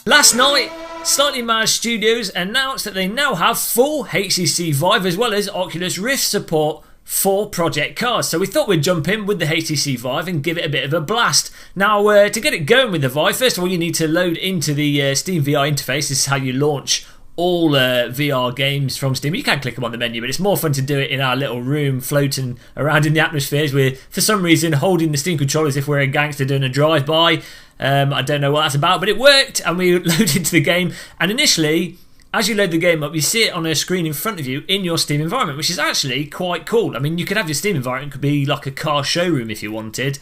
Last night, Slightly Mad Studios announced that they now have full HTC Vive as well as Oculus Rift support for project cars. So we thought we'd jump in with the HTC Vive and give it a bit of a blast. Now, to get it going with the Vive, first of all, you need to load into the Steam VR interface. This is how you launch all VR games from Steam. You can click them on the menu, but it's more fun to do it in our little room floating around in the atmospheres. We're, for some reason, holding the Steam controller as if we're a gangster doing a drive-by. I don't know what that's about, but it worked, and we loaded into the game. And initially, as you load the game up, you see it on a screen in front of you in your Steam environment, which is actually quite cool. I mean, you could have your Steam environment, it could be like a car showroom if you wanted.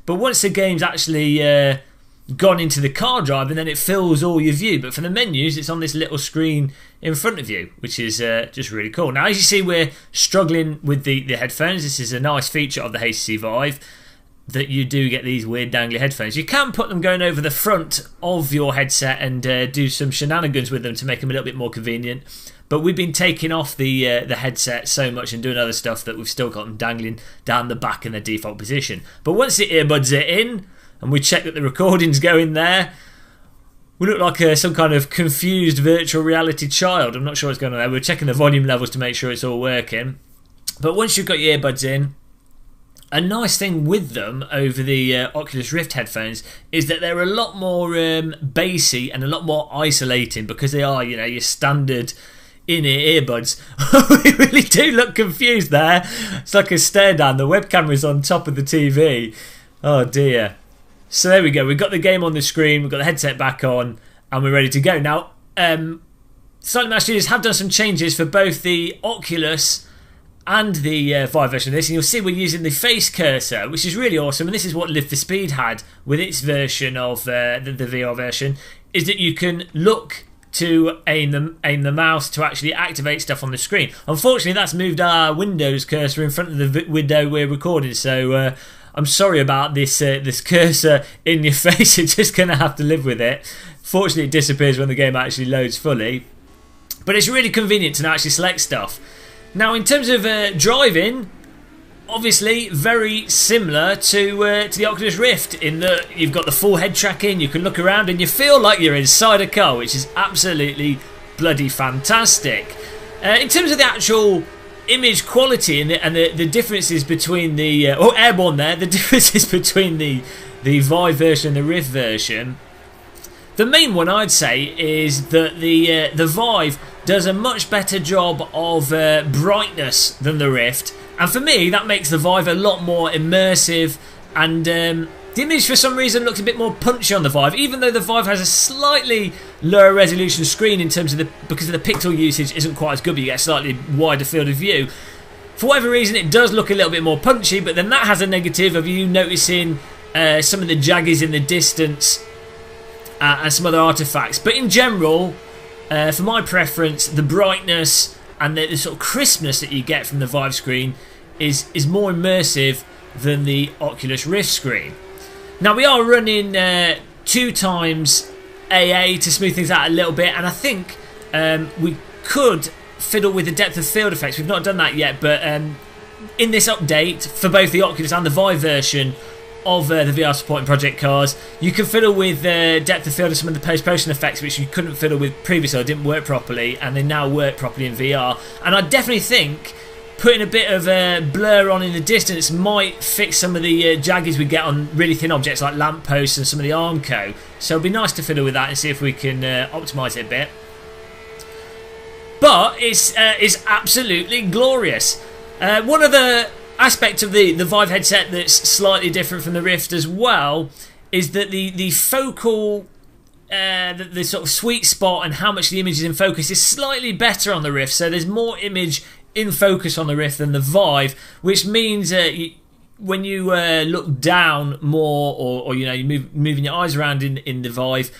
But once the game's actually gone into the car drive, and then it fills all your view. But for the menus, it's on this little screen in front of you, which is just really cool. Now, as you see, we're struggling with the headphones. This is a nice feature of the HTC Vive, that you do get these weird dangly headphones. You can put them going over the front of your headset and do some shenanigans with them to make them a little bit more convenient. But we've been taking off the headset so much and doing other stuff that we've still got them dangling down the back in their default position. But once the earbuds are in, and we check that the recording's going there, we look like some kind of confused virtual reality child. I'm not sure what's going on there. We're checking the volume levels to make sure it's all working. But once you've got your earbuds in, a nice thing with them over the Oculus Rift headphones is that they're a lot more bassy and a lot more isolating, because they are, you know, your standard in-ear earbuds. We really do look confused there. It's like a stare down. The webcam is on top of the TV. Oh dear. So there we go. We've got the game on the screen, we've got the headset back on, and we're ready to go. Now, Slightly Mad Studios have done some changes for both the Oculus and the Vive version of this, and you'll see we're using the face cursor, which is really awesome. And this is what Live for Speed had with its version of the VR version, is that you can look to aim the mouse to actually activate stuff on the screen. Unfortunately, that's moved our Windows cursor in front of the window we're recording, so I'm sorry about this cursor in your face. You're just going to have to live with it. Fortunately, it disappears when the game actually loads fully, but it's really convenient to now actually select stuff. Now, in terms of driving, obviously very similar to the Oculus Rift, in that you've got the full head tracking, you can look around and you feel like you're inside a car, which is absolutely bloody fantastic. In terms of the actual image quality and the differences between the airborne there, the differences between the Vive version and the Rift version, the main one I'd say is that the Vive does a much better job of brightness than the Rift, and for me that makes the Vive a lot more immersive, and the image for some reason looks a bit more punchy on the Vive, even though the Vive has a slightly lower resolution screen in terms of because of the pixel usage isn't quite as good, but you get a slightly wider field of view. For whatever reason, it does look a little bit more punchy, but then that has a negative of you noticing some of the jaggies in the distance and some other artifacts. But in general, for my preference, the brightness and the sort of crispness that you get from the Vive screen is more immersive than the Oculus Rift screen. Now, we are running 2 times AA to smooth things out a little bit, and I think we could fiddle with the depth of field effects. We've not done that yet, but in this update for both the Oculus and the Vive version of the VR supporting project cars, you can fiddle with depth of field and some of the post-motion effects, which you couldn't fiddle with previously or didn't work properly, and they now work properly in VR. And I definitely think putting a bit of blur on in the distance might fix some of the jaggies we get on really thin objects like lampposts and some of the Armco. So it'd be nice to fiddle with that and see if we can optimise it a bit. But it's absolutely glorious. One of the aspect of the Vive headset that's slightly different from the Rift as well is that the focal, the sort of sweet spot and how much the image is in focus is slightly better on the Rift. So there's more image in focus on the Rift than the Vive, which means when you look down more, or you know, you're moving your eyes around in the Vive,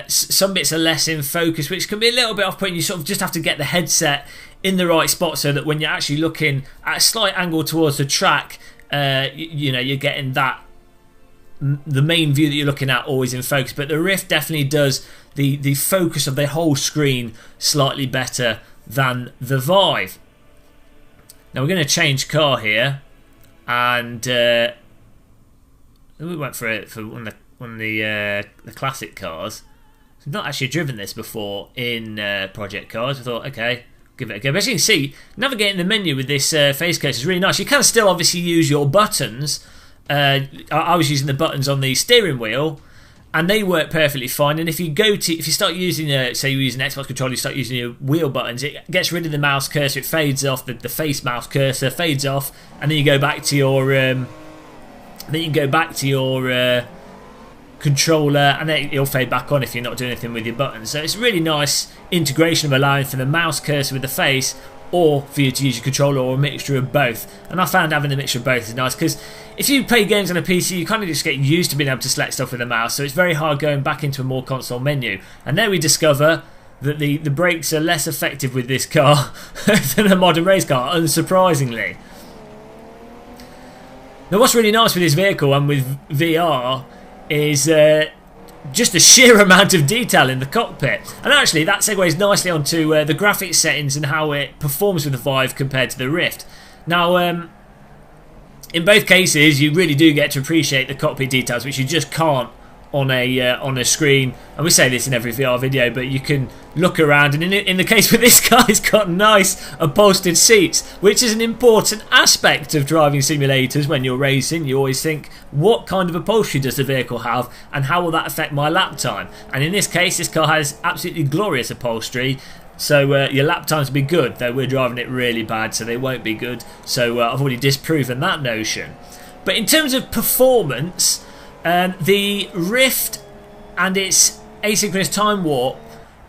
some bits are less in focus, which can be a little bit off-putting. You sort of just have to get the headset in the right spot so that when you're actually looking at a slight angle towards the track, you know, you're getting that the main view that you're looking at always in focus. But the Rift definitely does the focus of the whole screen slightly better than the Vive. Now we're going to change car here, and we went for one of the classic cars. I've not actually driven this before in Project Cars. I thought, okay, give it a go. But as you can see, navigating the menu with this face case is really nice. You can still obviously use your buttons. I was using the buttons on the steering wheel, and they work perfectly fine. And if you start using, say you're using Xbox controller, you start using your wheel buttons, it gets rid of the mouse cursor, it fades off, the face mouse cursor fades off, and then you go back to your controller, and then it'll fade back on if you're not doing anything with your buttons. So it's a really nice integration of allowing for the mouse cursor with the face, or for you to use your controller, or a mixture of both. And I found having a mixture of both is nice, because if you play games on a PC, you kind of just get used to being able to select stuff with the mouse, so it's very hard going back into a more console menu. And there we discover that the brakes are less effective with this car than a modern race car, unsurprisingly. Now what's really nice with this vehicle and with VR is just the sheer amount of detail in the cockpit. And actually that segues nicely onto the graphics settings and how it performs with the Vive compared to the Rift. Now in both cases you really do get to appreciate the cockpit details, which you just can't on a screen. And we say this in every VR video, but you can look around, and in the case with this guy, it's got nice upholstered seats, which is an important aspect of driving simulators. When you're racing, you always think, what kind of upholstery does the vehicle have, and how will that affect my lap time? And in this case, this car has absolutely glorious upholstery, so your lap times will be good, though we're driving it really bad, so they won't be good. So I've already disproven that notion. But in terms of performance, the Rift and its asynchronous time warp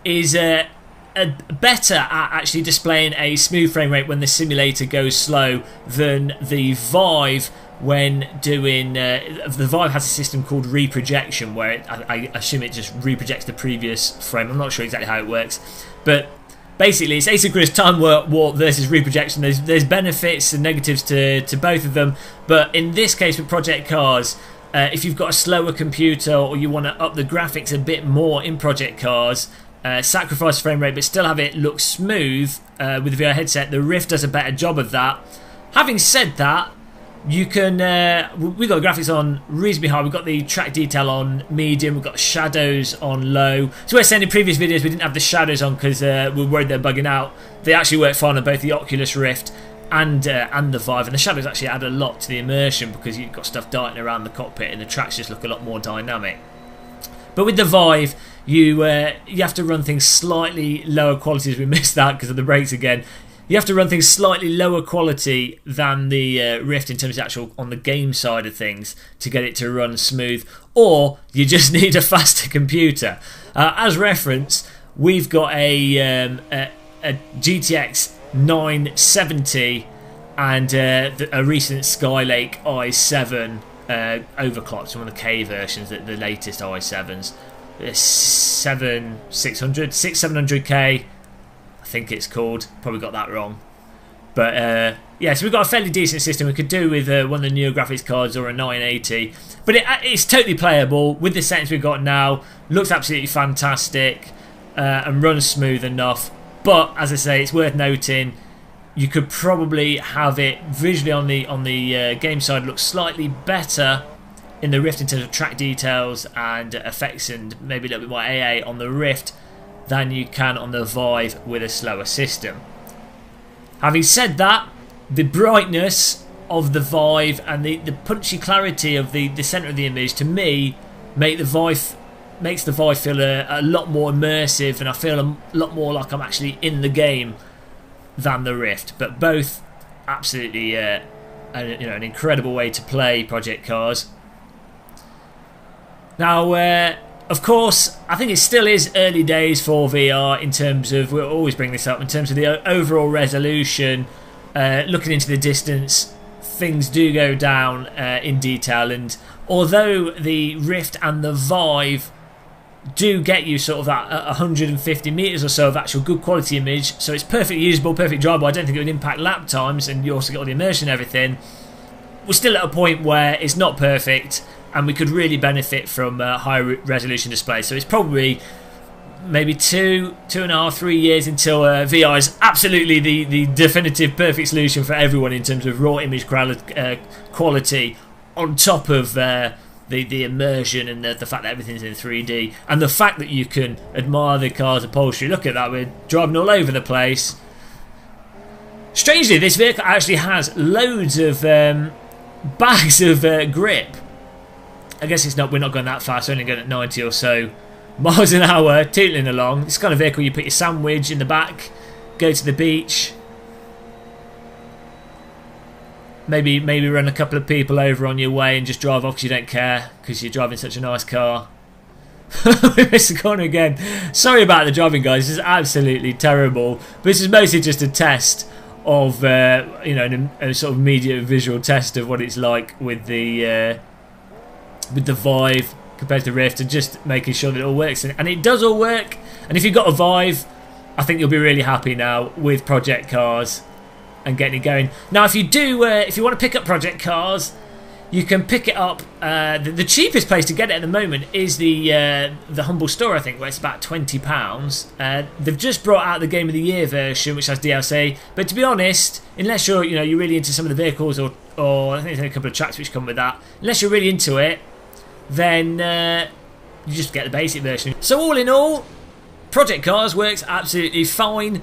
is better at actually displaying a smooth frame rate when the simulator goes slow than the Vive when doing... the Vive has a system called reprojection, where I assume it just reprojects the previous frame. I'm not sure exactly how it works, but basically it's asynchronous time warp versus reprojection. There's benefits and negatives to both of them, but in this case with Project Cars, if you've got a slower computer, or you want to up the graphics a bit more in Project Cars, sacrifice frame rate but still have it look smooth with the VR headset, the Rift does a better job of that. Having said that, you can we've got the graphics on reasonably high, we've got the track detail on medium, we've got shadows on low. So we're saying in previous videos we didn't have the shadows on because we're worried they're bugging out. They actually work fine on both the Oculus Rift and the Vive, and the shadows actually add a lot to the immersion because you've got stuff darting around the cockpit and the tracks just look a lot more dynamic. But with the Vive, you have to run things slightly lower quality, as we missed that because of the brakes again. You have to run things slightly lower quality than the Rift in terms of actual on the game side of things to get it to run smooth, or you just need a faster computer. As reference, we've got a GTX 970 and a recent Skylake i7 overclocked, one of the K versions, the latest i7s, 700K, I think it's called. Probably got that wrong, but yeah, so we've got a fairly decent system. We could do with one of the newer graphics cards or a 980, but it's totally playable with the settings we've got now. Looks absolutely fantastic and runs smooth enough. But as I say, it's worth noting you could probably have it visually on the game side look slightly better in the Rift in terms of track details and effects, and maybe a little bit more AA on the Rift than you can on the Vive with a slower system. Having said that, the brightness of the Vive and the punchy clarity of the centre of the image, to me, makes the Vive feel a lot more immersive, and I feel a lot more like I'm actually in the game than the Rift. But both absolutely an incredible way to play Project Cars. Now of course I think it still is early days for VR in terms of, we'll always bring this up, in terms of the overall resolution. Looking into the distance, things do go down in detail, and although the Rift and the Vive do get you sort of that 150 metres or so of actual good quality image, so it's perfectly usable, perfect drivable, I don't think it would impact lap times, and you also get all the immersion and everything, we're still at a point where it's not perfect and we could really benefit from high resolution displays. So it's probably maybe 2.5, 3 years until VR is absolutely the definitive perfect solution for everyone in terms of raw image quality on top of the immersion and the fact that everything's in 3D, and the fact that you can admire the car's upholstery. Look at that, we're driving all over the place. Strangely, this vehicle actually has loads of bags of grip. I guess it's not. We're not going that fast. We're only going at 90 or so miles an hour, tootling along. It's the kind of vehicle you put your sandwich in the back, go to the beach, maybe run a couple of people over on your way and just drive off because you don't care because you're driving such a nice car. We missed the corner again. Sorry about the driving, guys. This is absolutely terrible. But this is mostly just a test of, you know, a sort of media visual test of what it's like with the Vive compared to the Rift, and just making sure that it all works. And it does all work. And if you've got a Vive, I think you'll be really happy now with project cars and getting it going. Now, if you do, if you want to pick up project cars, you can pick it up. The cheapest place to get it at the moment is the Humble Store, I think, where it's about £20. They've just brought out the Game of the Year version, which has DLC. But to be honest, unless you're really into some of the vehicles, or I think there's a couple of tracks which come with that. Unless you're really into it, then you just get the basic version. So all in all, Project Cars works absolutely fine,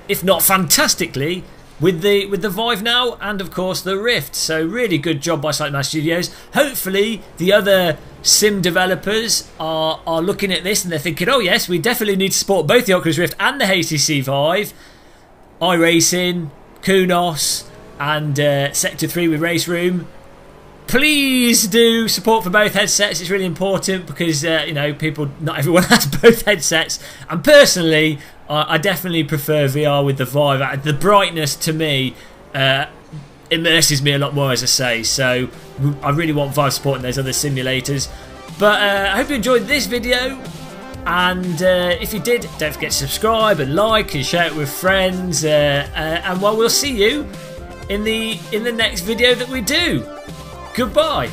if not fantastically, with the Vive now, and of course the Rift. So really good job by Slightly Mad Studios. Hopefully the other sim developers are looking at this and they're thinking, oh yes, we definitely need to support both the Oculus Rift and the HTC Vive. iRacing, Kunos, and Sector 3 with Race Room. Please do support for both headsets. It's really important because not everyone has both headsets, and personally I definitely prefer VR with the Vive. The brightness to me immerses me a lot more, as I say, so I really want Vive supporting those other simulators. But I hope you enjoyed this video, and if you did, don't forget to subscribe and like and share it with friends, and we'll see you in the next video that we do. Goodbye.